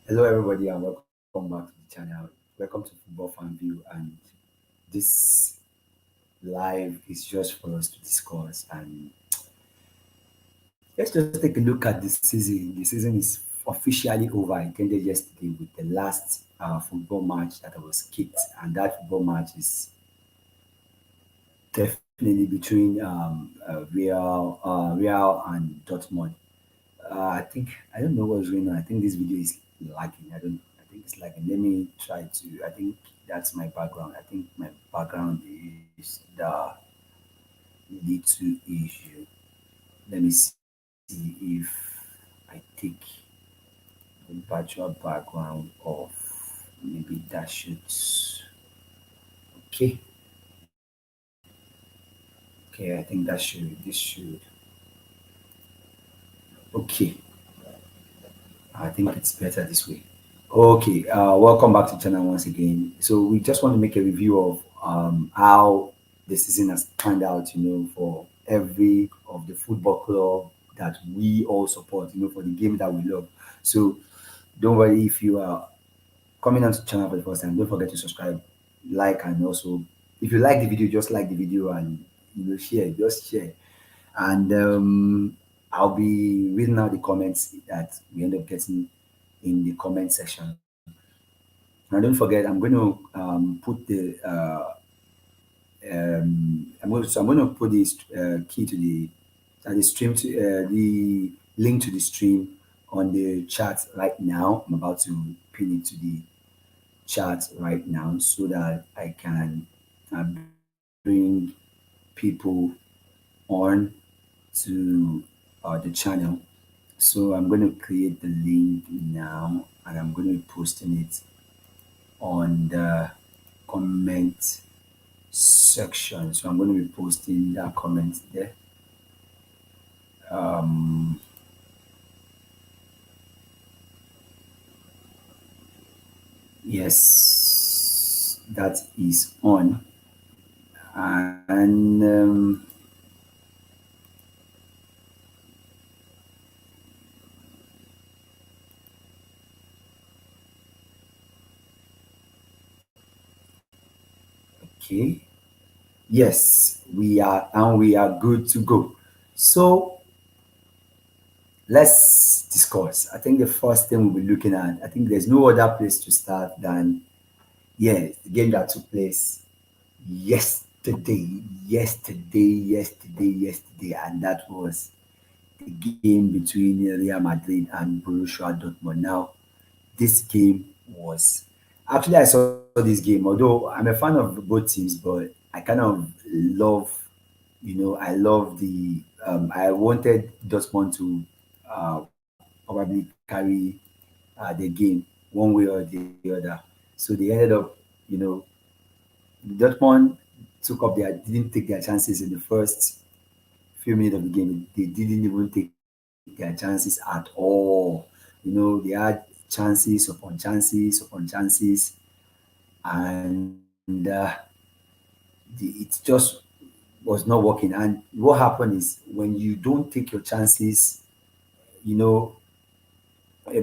Hello, everybody, and welcome back to the channel. Welcome to Football Fan View, and this live is just for us to discuss. And let's just take a look at the season. The season is officially over. It ended yesterday with the last football match that was kicked, and that football match is definitely between Real and Dortmund. I don't know what's going on. I think this video is lagging. I think it's lagging. Let me try to. I think that's my background. I think my background is the little issue. Let me see if I take the virtual background of maybe that should. Okay. Okay. I think that should. This should. Okay. I think it's better this way. Okay, welcome back to the channel once again. So we just want to make a review of how the season has turned out, for every of the football club that we all support, for the game that we love. So don't worry if you are coming onto the channel for the first time, don't forget to subscribe, like, and also if you like the video, just like the video and share, just share. And I'll be reading out the comments that we end up getting in the comment section. And don't forget, I'm going to put I'm going to put this key to the stream to the link to the stream on the chat right now. I'm about to pin it to the chat right now so that I can bring people on to the channel. So I'm going to create the link now and I'm going to be posting it on the comment section. So I'm going to be posting that comment there. Um, yes, that is on. And okay, yes, we are good to go. So let's discuss. I think the first thing we'll be looking at, I think there's no other place to start than the game that took place yesterday, and that was the game between Real Madrid and Borussia Dortmund. Now, this game was actually I saw this game, although I'm a fan of both teams, but I kind of love, I love I wanted Dortmund to probably carry the game one way or the other. So they ended up, you know, Dortmund didn't take their chances in the first few minutes of the game. They didn't even take their chances at all. They had chances upon chances, and it just was not working. And what happened is when you don't take your chances, you know, for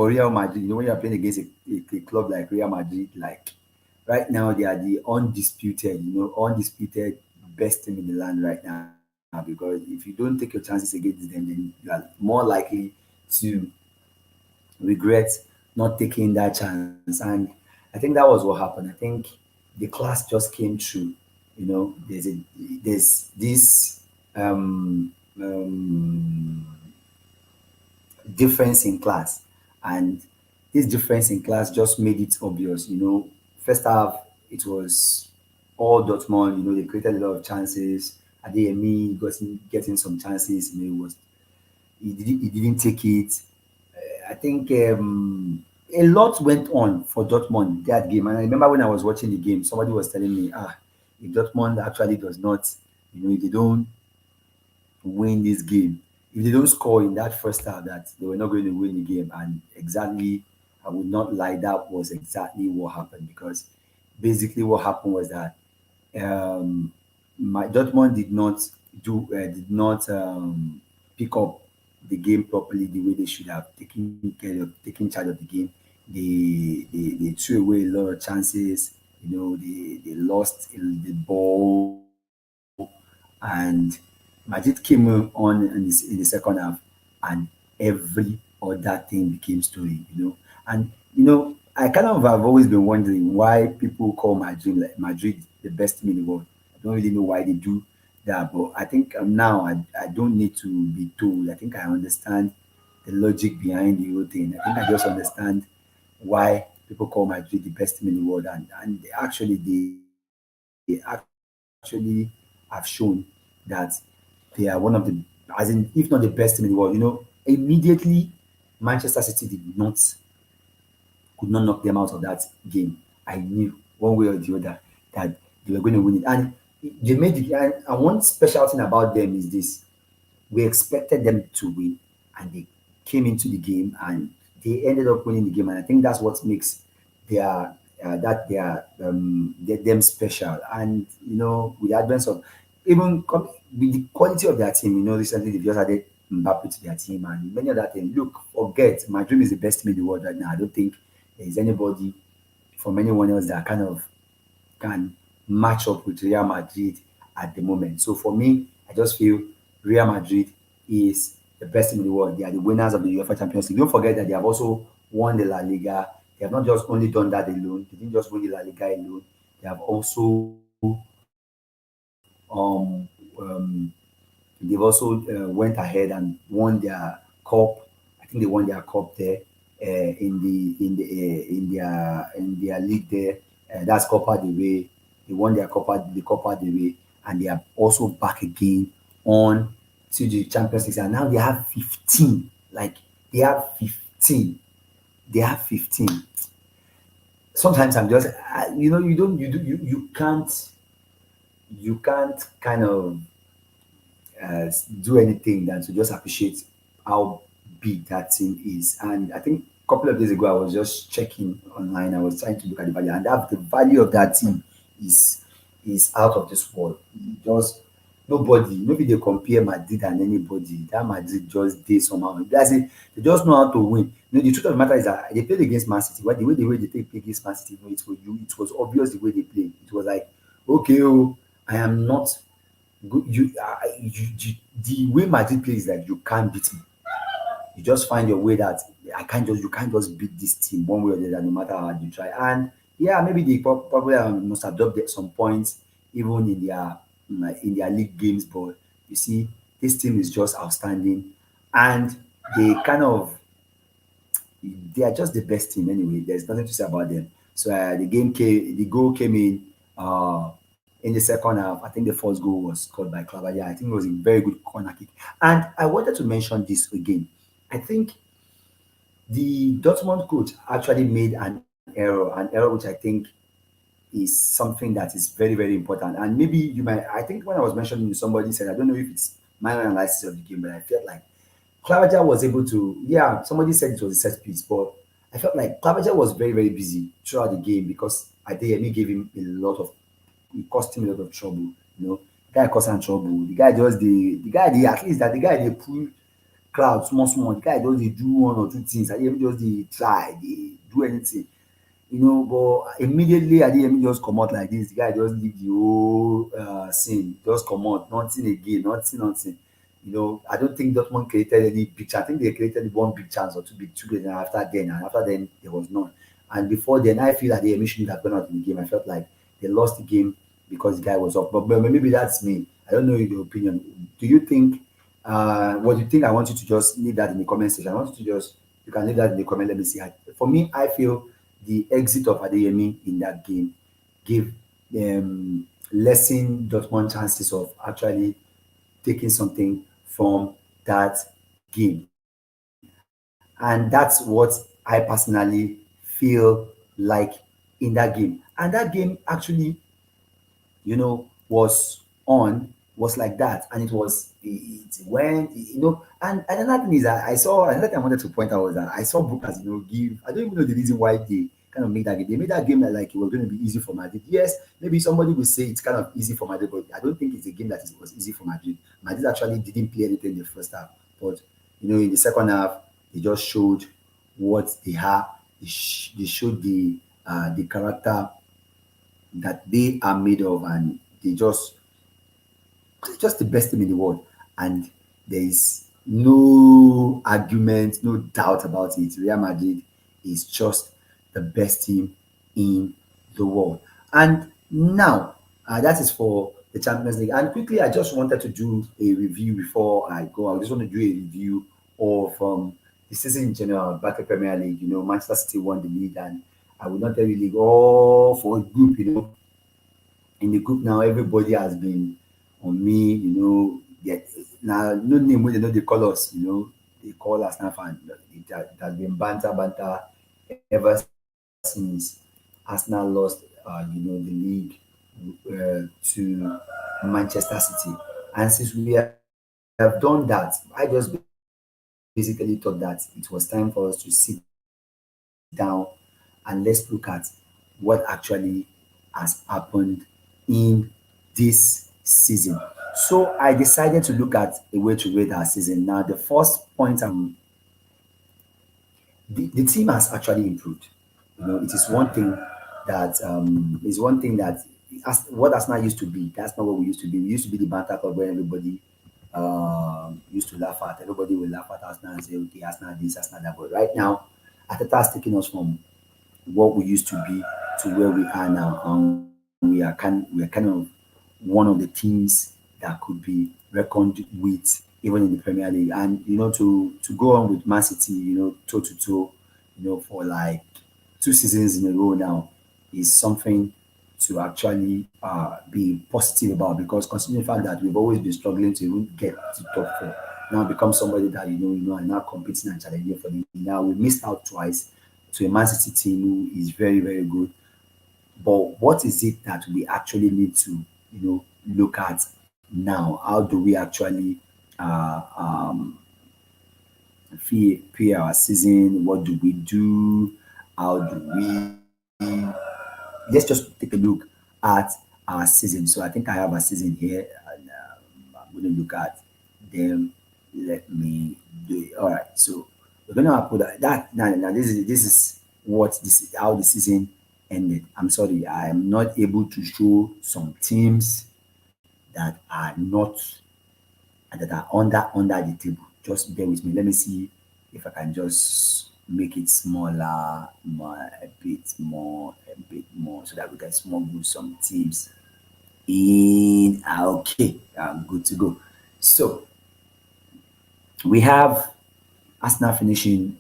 Real Madrid, when you are playing against a club like Real Madrid, like right now they are the undisputed best team in the land right now. Because if you don't take your chances against them, then you are more likely to regret not taking that chance. And I think that was what happened. I think the class just came through. There's this difference in class, and this difference in class just made it obvious. First half it was all Dortmund. They created a lot of chances. Adeyemi got getting some chances. He didn't take it. I think a lot went on for Dortmund that game. And I remember when I was watching the game, somebody was telling me, if Dortmund actually does not, if they don't win this game, if they don't score in that first half, that they were not going to win the game. And exactly, I would not lie, that was exactly what happened. Because basically what happened was that my Dortmund did not pick up the game properly the way they should have taken charge of the game. They threw away a lot of chances. They lost the ball, and Madrid came on in the second half, and every other thing became story. And I kind of have always been wondering why people call Madrid the best team in the world. I don't really know why they do that, but I think now I don't need to be told. I think I understand the logic behind the whole thing. I think I just understand why people call Madrid the best team in the world, and they actually have shown that they are one of the, as in, if not the best team in the world. Immediately Manchester City could not knock them out of that game. I knew one way or the other that they were going to win it. And they made it. And one special thing about them is this: we expected them to win, and they came into the game and they ended up winning the game. And I think that's what makes their them special. And with the advance of with the quality of their team, recently they just added Mbappe to their team and many other things. Look, forget my dream is the best team in the world right now. I don't think there is anybody from anyone else that kind of can match up with Real Madrid at the moment. So for me, I just feel Real Madrid is the best team in the world. They are the winners of the UEFA Champions League. Don't forget that they have also won the La Liga. They have not just only done that alone. They didn't just win the La Liga alone. They have also they've also went ahead and won their cup. I think they won their cup there in their league there. That's Copa del Rey. They won the Copa del Rey, and they are also back again on to the Champions League. And now they have 15. Like they have 15. They have 15. Sometimes I'm just, you don't, you can't kind of do anything than to just appreciate how big that team is. And I think a couple of days ago, I was just checking online. I was trying to look at the value, and the value of that team is out of this world. Just nobody they compare Madrid and anybody. That Madrid just did somehow. That's it. They just know how to win. The truth of the matter is that they played against Man City. What the way they play against Man City, it was obvious the way they played. It was like, okay, oh, I am not good. The way Madrid plays is like you can't beat me. You just find your way that you can't just beat this team one way or the other, no matter how hard you try. And yeah, maybe they probably must have dropped some points even in their league games, but you see, this team is just outstanding, and they kind of they are just the best team anyway. There's nothing to say about them. So the goal came in the second half. I think the first goal was scored by Clavadia. I think it was a very good corner kick. And I wanted to mention this again. I think the Dortmund coach actually made an error which I think is something that is very, very important. And maybe you might, I think when I was mentioning, somebody said, I don't know if it's my own analysis of the game, but I felt like Clavadia was able to, yeah, somebody said it was a set piece, but I felt like Clavadia was very, very busy throughout the game because Adeyemi gave him a lot of, it cost him a lot of trouble. The guy caused him trouble. The guy just at least that the guy they pull crowd small, small. The guy just they do one or two things. Adeyemi just they try, they do anything. But immediately Adeyemi just come out like this. The guy just leave the whole scene, just come out, nothing again, nothing. I don't think Dortmund created any big chance. I think they created one big chance or two big, and after then there was none. And before then, I feel that Adeyemi shouldn't have gone out in the game. I felt like they lost the game because the guy was up. But maybe that's me. I don't know your opinion. Do you think? What do you think? I want you to just leave that in the comment section. I want you to just you can leave that in the comment. Let me see. For me, I feel the exit of Adeyemi in that game gave lessen Dortmund chances of actually taking something from that game. And that's what I personally feel like in that game. And that game actually, was was like that. And it went, and another thing is that another thing I wanted to point out was that I saw Bookers, give, I don't even know the reason why they kind of made that game. They made that game like it was going to be easy for Madrid. Yes, maybe somebody will say it's kind of easy for Madrid, but I don't think it's a game that was easy for Madrid. Madrid actually didn't play anything in the first half, but in the second half, they just showed what they have. They showed the character that they are made of, and they just the best team in the world. And there is no argument, no doubt about it. Real Madrid is just the best team in the world. And now, that is for the Champions League. And quickly, I just wanted to do a review before I go. I just want to do a review of the season in general, back to Premier League. Manchester City won the league, and I will not tell you league all for a group. In the group now, everybody has been on me. Get now no name wey they know they call us. They call us now fan. It has been banter ever since Arsenal lost. The league to Manchester City, and since we have done that, I just basically thought that it was time for us to sit down and let's look at what actually has happened in this season. So I decided to look at a way to rate our season. Now, the first point the team has actually improved. It is one thing that what Arsenal used to be. That's not what we used to be. We used to be the banter club where everybody used to laugh at. Everybody will laugh at Arsenal and say, okay, Arsenal this, Arsenal that. But right now, Ateta has taken us from what we used to be to where we are now, and we are kind of one of the teams that could be reckoned with even in the Premier League. And to go on with Man City, toe to toe, for like 2 seasons in a row now is something to actually be positive about, because considering the fact that we've always been struggling to even get to top four, now become somebody that are now competing and challenging for the league. Now we missed out twice to a Man City team who is very, very good. But what is it that we actually need to, look at now? How do we actually pay our season? What do we do? How do we? Let's just take a look at our season. So I think I have a season here, and I'm going to look at them. Let me do it. All right. So we're going to put that. Now this is what this is how the season ended. I'm sorry, I am not able to show some teams that are not that are under the table. Just bear with me. Let me see if I can just make it smaller, a bit more, so that we can smuggle some teams in. Okay, I'm good to go. So we have Arsenal finishing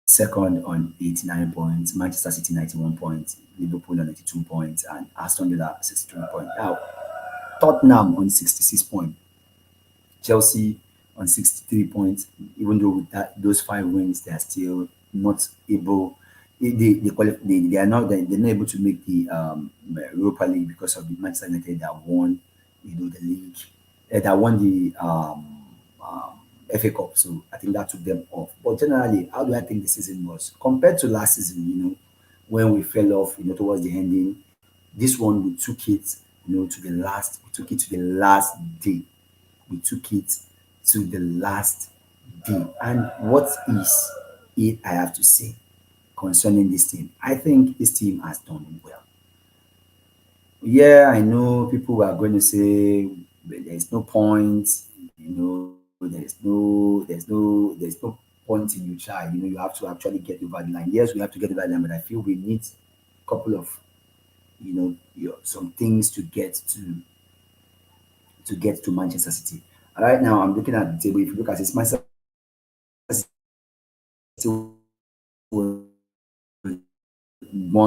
second on 89 points, Manchester City 91 points, Liverpool on 82 points, and Aston Villa 63 points. Now, Tottenham on 66 points, Chelsea on 63 points. Even though with those 5 wins, they are still not able. They are not they're not able to make the Europa League because of the Manchester United that won, the league, that won the FA Cup. So I think that took them off. But generally, how do I think the season was compared to last season? When we fell off, towards the ending. This one we took it, to the last. We took it to the last day. We took it to the last day. And what is it I have to say concerning this team? I think this team has done well. Yeah, I know people are going to say, "But there's no point, there's no point in you try. You have to actually get over the line. Yes, we have to get over the line, but I feel we need a couple of, some things to get to Manchester City. Right now, I'm looking at the table. If you look at it, Manchester City won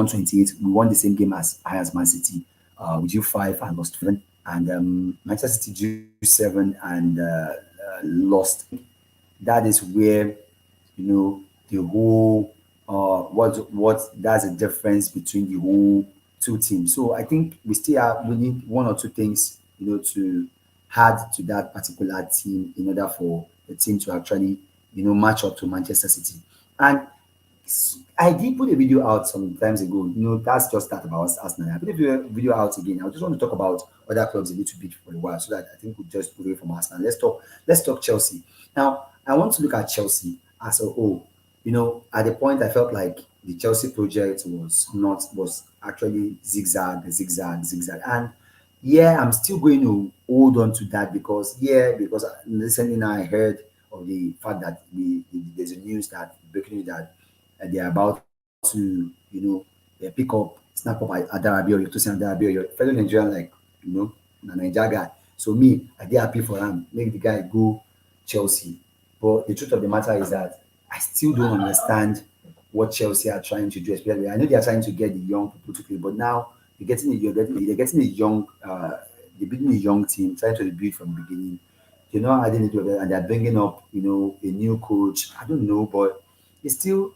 28. We won the same game as Man City. We drew 5 and lost 7. And Manchester City drew 7 and lost. That is where the whole what that's the difference between the whole two teams. So I think we need one or two things to add to that particular team in order for the team to actually match up to Manchester City. And I did put a video out some times ago. That's just that about Arsenal. I put a video out again. I just want to talk about other clubs a little bit for a while, so that I think we just move away from Arsenal. Let's talk. Chelsea. Now, I want to look at Chelsea as a whole. At the point I felt like the Chelsea project was actually zigzag, zigzag, zigzag. And yeah, I'm still going to hold on to that because recently now I heard of the fact that there's a news that breaking news that they are about to, pick up, snap up Adarabi, or to say Adarabi, or your fellow Nigerian, like, na Niger guy. So me, I dey happy for am, make the guy go Chelsea. But the truth of the matter is that I still don't understand what Chelsea are trying to do. Especially, I know they are trying to get the young people to play, but now they're getting a young, they're building a young team, trying to rebuild from the beginning. Adding it to it, and they're bringing up, a new coach. I don't know, but it's still,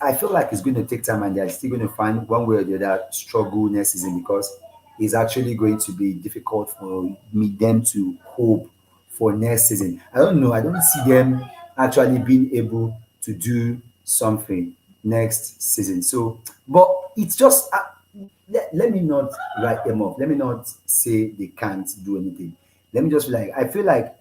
I feel like it's going to take time, and they're still going to find one way or the other struggle next season because it's actually going to be difficult for them to hope for next season. I don't know. I don't see them actually being able to do something next season. So, but it's just let me not write them off. Let me not say they can't do anything. Let me just I feel like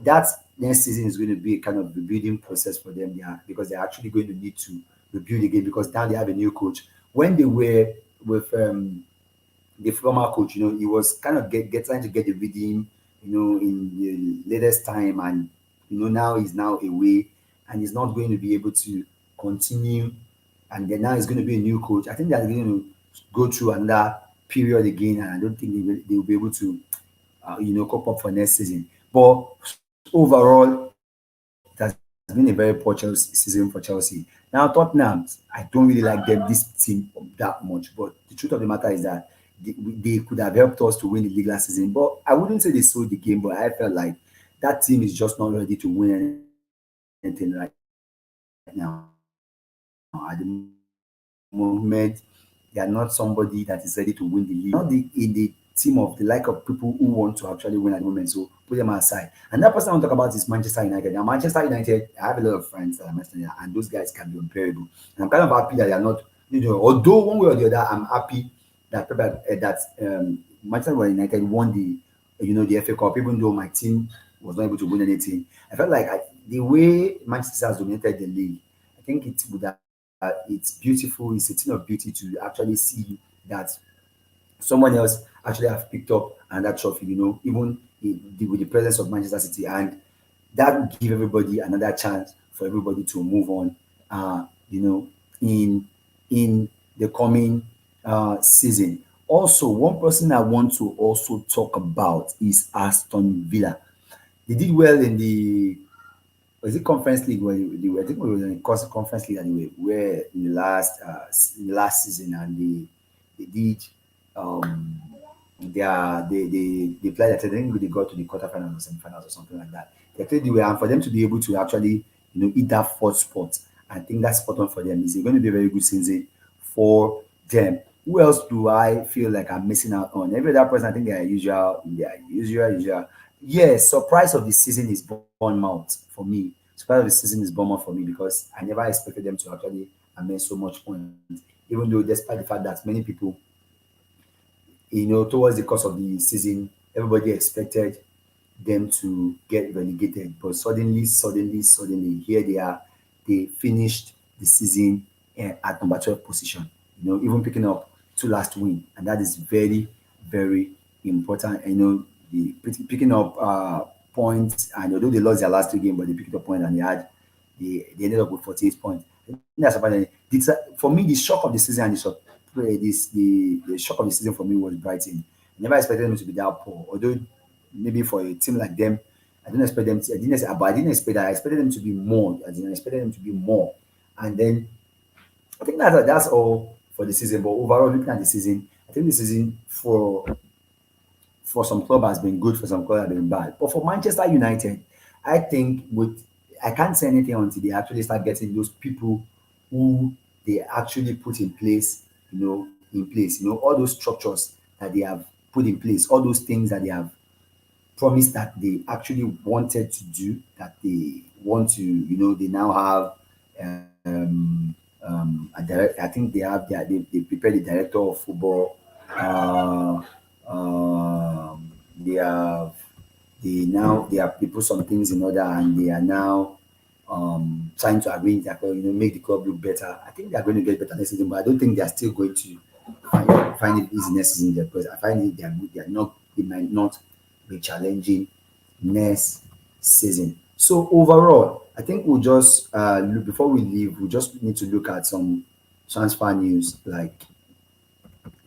that next season is going to be a kind of rebuilding process for them. Yeah, because they're actually going to need to rebuild again because now they have a new coach. When they were with the former coach, he was kind of trying to get the rhythm, in the latest time, and now he's now away, and he's not going to be able to continue. And then now he's going to be a new coach. I think they're going to go through another period again, and I don't think they will be able to, cope up for next season. But overall, it has been a very poor season for Chelsea. Now, Tottenham, I don't really like this team that much. But the truth of the matter is that they could have helped us to win the league last season. But I wouldn't say they sold the game, but I felt like that team is just not ready to win anything right now. At the moment, they are not somebody that is ready to win the league. They are not in the team of the like of people who want to actually win at the moment. So put them aside. And that person I want to talk about is Manchester United. And Manchester United, I have a lot of friends that are Manchester United, and those guys can be unbearable. And I'm kind of happy that they are not, although one way or the other, I'm happy that Manchester United won the FA Cup, even though my team was not able to win anything. I felt like the way Manchester has dominated the league, I think it's beautiful. It's a thing of beauty to actually see that someone else actually have picked up another trophy. Even with the presence of Manchester City, and that will give everybody another chance for everybody to move on. You know, in the coming season. Also, one person I want to also talk about is Aston Villa. They did well in the was it conference league where they were, I think it was in the conference league anyway, where in the last season, and they did um they played. I think they got to the quarterfinals or semifinals or something like that. They played the way, and for them to be able to actually eat that fourth spot, I think that's spot on for them. It's going to be a very good season for them. Who else do I feel like I'm missing out on? Every other person, I think they are usual. Yes, surprise of the season is Bournemouth for me. Surprise of the season is Bournemouth for me because I never expected them to actually amass so much points. Even though, despite the fact that many people, towards the course of the season, everybody expected them to get relegated. But suddenly, here they are. They finished the season at number 12 position. Even picking up two last win, and that is very, very important. The picking up points, and although they lost their last two games, but they picked up point, and they ended up with 48 points. I think that's about it. For me, the shock of the season and the shock of the season for me was Brighton. I never expected them to be that poor. Although maybe for a team like them, I didn't expect them to. I didn't expect that. I expected them to be more. I didn't expect them to be more. And then I think that's all for the season. But overall, looking at the season, I think the season for some club has been good, for some club has been bad. But for Manchester United, I think I can't say anything until they actually start getting those people who they actually put in place, all those structures that they have put in place, all those things that they have promised that they actually wanted to do, that they want to, they now have a direct. I think they prepared the director of football. They have they put some things in order, and they are now trying to arrange their club, make the club look better. I think they are going to get better next season, but I don't think they are still going to find it easy next season there, because I find it they are good. They are not. They might not be challenging next season. So overall, I think we'll just look, before we leave, we just need to look at some transfer news. Like,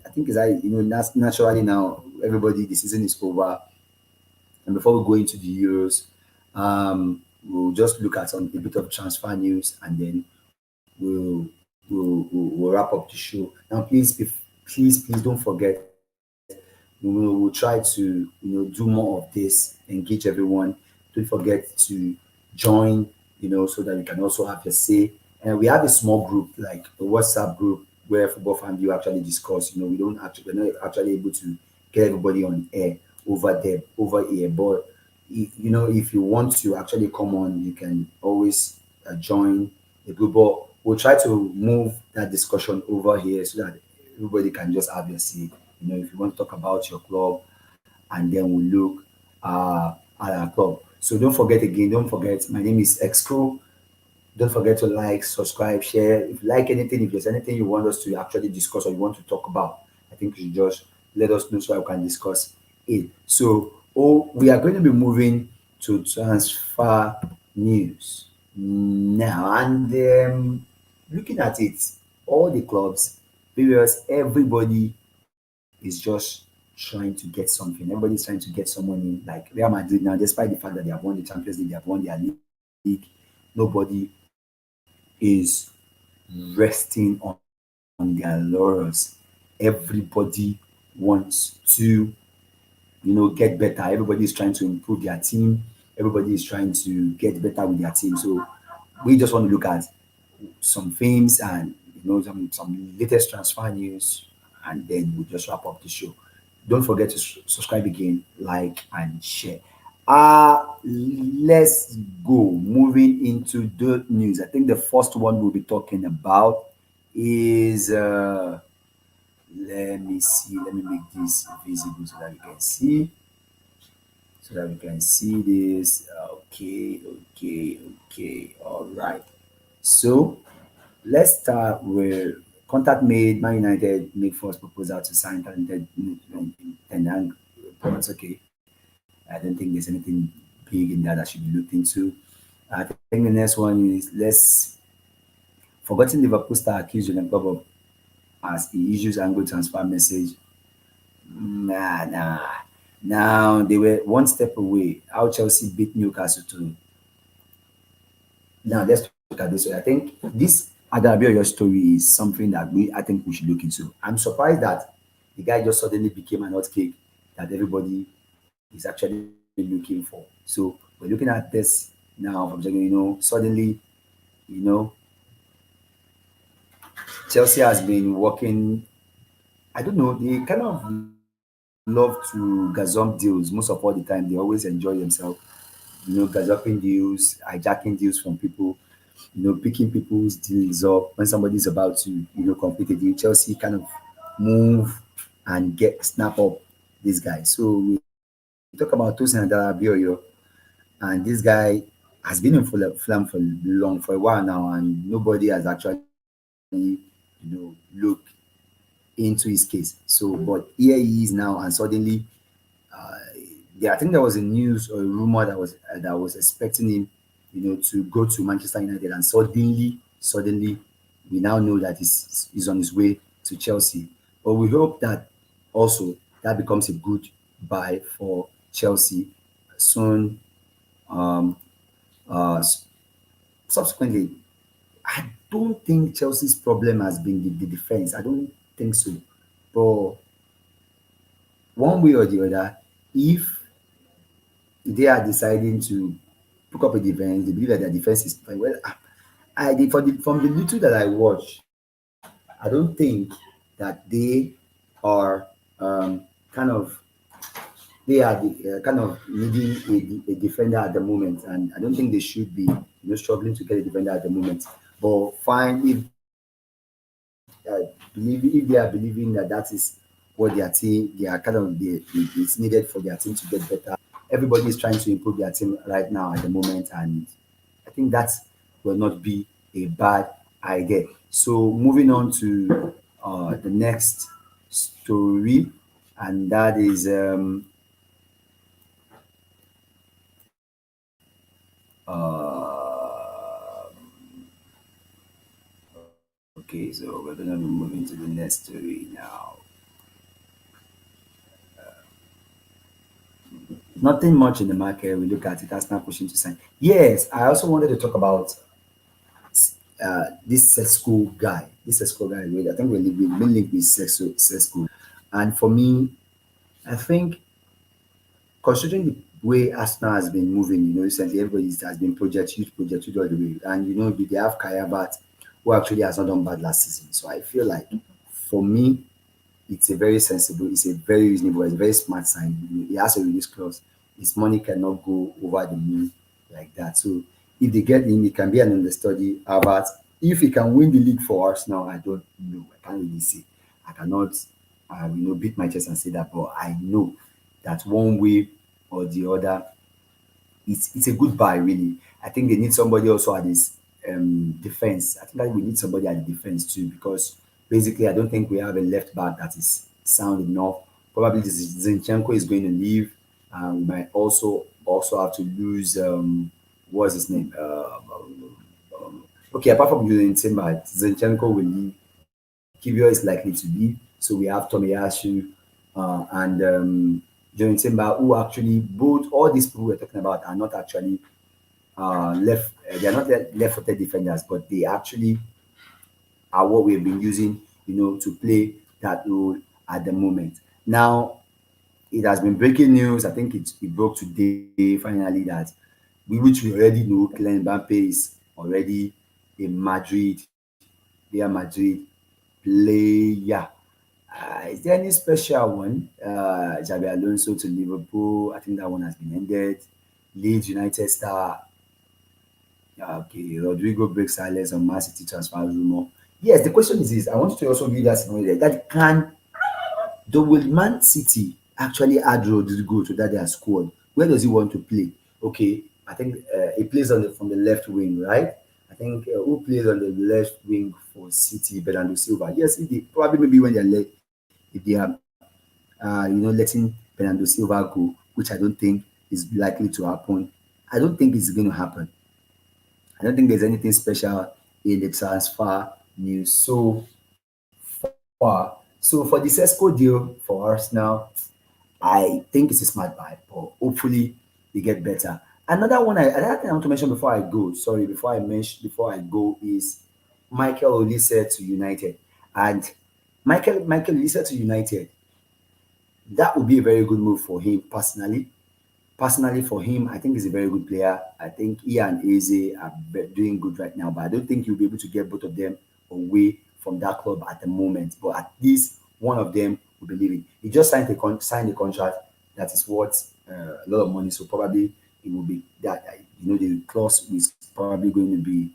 I think is that naturally now everybody, the season is over, and before we go into the Euros, we'll just look at some a bit of transfer news, and then we'll wrap up the show. Now, please don't forget, we'll try to do more of this, engage everyone. Don't forget to join, so that you can also have your say. And we have a small group, like a WhatsApp group, where Football Fan View actually discuss. We don't actually we're not actually able to get everybody on air over here. But if you want to actually come on, you can always join the group. But we'll try to move that discussion over here so that everybody can just have their say. If you want to talk about your club, and then we'll look at our club. So don't forget again, don't forget, my name is Exco. Don't forget to like, subscribe, share. If you like anything, if there's anything you want us to actually discuss or you want to talk about, I think you should just let us know so I can discuss it. So, we are going to be moving to transfer news now, and looking at it, all the clubs, various, everybody is just trying to get something. Everybody's trying to get someone in, like Real Madrid now, despite the fact that they have won the Champions League, they have won their league. Nobody is resting on their laurels. Everybody wants to, get better. Everybody is trying to improve their team. Everybody is trying to get better with their team. So we just want to look at some themes and some latest transfer news, and then we'll just wrap up the show. Don't forget to subscribe again, like and share. Let's go. Moving into the news. I think the first one we'll be talking about is let me see. Let me make this visible so that you can see. So that we can see this. Okay. All right. So let's start with contact made. Man United make first proposal to sign talented Ten reports. Okay, I don't think there's anything big in that should be looked into. I think the next one is let's forgotten Liverpool star accused Jurgen Klopp of as he issues angry transfer message. Nah. Now they were one step away. How Chelsea beat Newcastle to. Now let's look at this way. I think this Adabio story is something that I think we should look into. I'm surprised that the guy just suddenly became an hot cake that everybody is actually looking for. So we're looking at this now from suddenly, you know, Chelsea has been working. I don't know, they kind of love to gazump deals most of all the time. They always enjoy themselves, gazumping deals, hijacking deals from people, picking people's deals up when somebody's about to, complete a deal. Chelsea kind of move and get snap up this guy. So we talk about Tosin Adarabioyo, and this guy has been in Fulham for long, for a while now, and nobody has actually, looked into his case. So, but here he is now, and suddenly, uh, I think there was a news or a rumor that was expecting him, to go to Manchester United, and suddenly, we now know that he's on his way to Chelsea. But we hope that also that becomes a good buy for Chelsea soon. Um, s- Subsequently, I don't think Chelsea's problem has been the defense. I don't think so. But one way or the other, if they are deciding to pick up a defense, they believe that their defense is fine. Well, from the little that I watch, I don't think that they are kind of they are kind of needing a defender at the moment, and I don't think they should be struggling to get a defender at the moment. But fine, if they are believing that that is what their team, they are kind of it's needed for their team to get better. Everybody is trying to improve their team right now at the moment, and I think will not be a bad idea. So moving on to the next story, and that is okay. So we're gonna be moving to the next story now. Nothing much in the market. We look at it. That's not pushing to sign. Yes, I also wanted to talk about this Sesco guy. This Sesco guy, I think we've been linked with Sesco. And for me, I think considering the way Arsenal has been moving, recently everybody has been project youth all the way. And they have Kayabat, who actually has not done bad last season. So I feel like for me, it's a very sensible, it's a very reasonable, it's a very smart sign. He has a release clause. His money cannot go over the moon like that. So if they get him, it can be an understudy. But if he can win the league for us now, I don't know. I can't really say. I cannot, beat my chest and say that, but I know that one way or the other, it's a good buy really. I think they need somebody also at this defense. I think that we need somebody at the defense too because basically I don't think we have a left back that is sound enough. Probably Zinchenko is going to leave. We might also have to lose what's his name? Okay, apart from using Timber, Zinchenko will leave. Kivio is likely to leave. So we have Tomiyasu and Joey Timber, who actually both all these people we're talking about are not actually left. They are not left-footed defenders, but they actually are what we've been using, to play that role at the moment. Now, it has been breaking news. I think it broke today finally that which we already know, Kylian Mbappe is already in Madrid, Real Madrid player. Is there any special one? Xabi Alonso to Liverpool. I think that one has been ended. Leeds United star. Okay, Rodrigo breaks silence on Man City transfer rumor. Yes, the question is this. I want you to also give that scenario that can will Man City actually add Rodrigo to that their squad? Where does he want to play? Okay, I think he plays from the left wing, right? I think who plays on the left wing for City? Bernardo Silva. Yes, if they, probably maybe when if they are letting Bernardo Silva go, which I don't think is likely to happen. I don't think it's going to happen. I don't think there's anything special in the transfer news so far. So for the Sesco deal for Arsenal, I think it's a smart buy, but hopefully they get better. Another thing I want to mention before I go, sorry, before I go is Michael Olise to United. And Michael Olise to United, that would be a very good move for him personally. Personally, for him, I think he's a very good player. I think he and Eze are doing good right now, but I don't think you'll be able to get both of them away from that club at the moment. But at least one of them will be leaving. He just signed a contract that is worth a lot of money, so probably it will be that the clause is probably going to be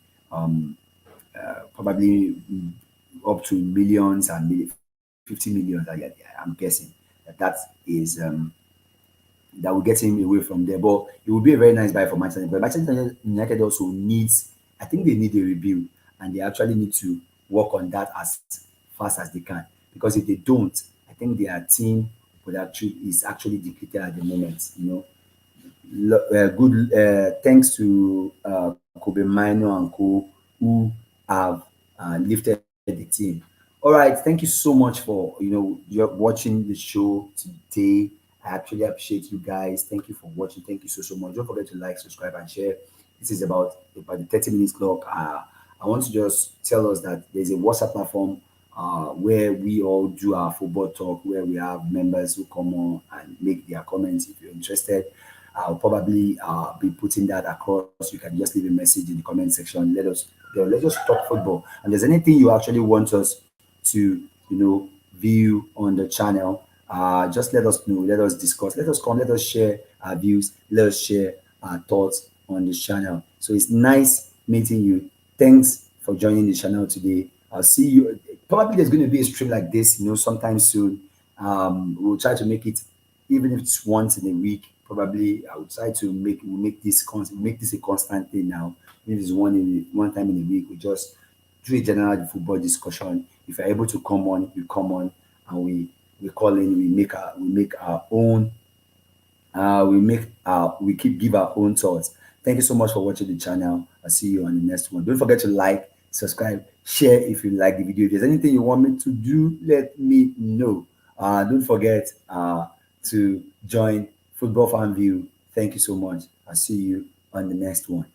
probably up to millions and 50 millions. I'm guessing that is. That will get him away from there. But it will be a very nice buy for Manchester United. But Manchester United also needs, I think they need a rebuild and they actually need to work on that as fast as they can. Because if they don't, I think their team is actually depleted at the moment. Good thanks to Kobe Mino and Co who have lifted the team. All right, thank you so much for you're watching the show today. I actually appreciate you guys. Thank you for watching. Thank you so much. Don't forget to like, subscribe, and share. This is about the 30 minutes clock. I want to just tell us that there's a WhatsApp platform where we all do our football talk, where we have members who come on and make their comments. If you're interested, I'll probably be putting that across. You can just leave a message in the comment section. Let us talk football. And there's anything you actually want us to view on the channel, just let us know, let us discuss, let us come, let us share our views, let us share our thoughts on this channel. So it's nice meeting you. Thanks for joining the channel today. I'll see you. Probably there's going to be a stream like this sometime soon. We'll try to make it, even if it's once in a week, probably I would try to make this a constant thing now. Maybe it's one time in a week. We just do a general football discussion. If you're able to come on, you come on, and we call in. We make our own. We keep give our own thoughts. Thank you so much for watching the channel. I'll see you on the next one. Don't forget to like, subscribe, share if you like the video. If there's anything you want me to do, let me know. Don't forget to join Football Fan View. Thank you so much. I'll see you on the next one.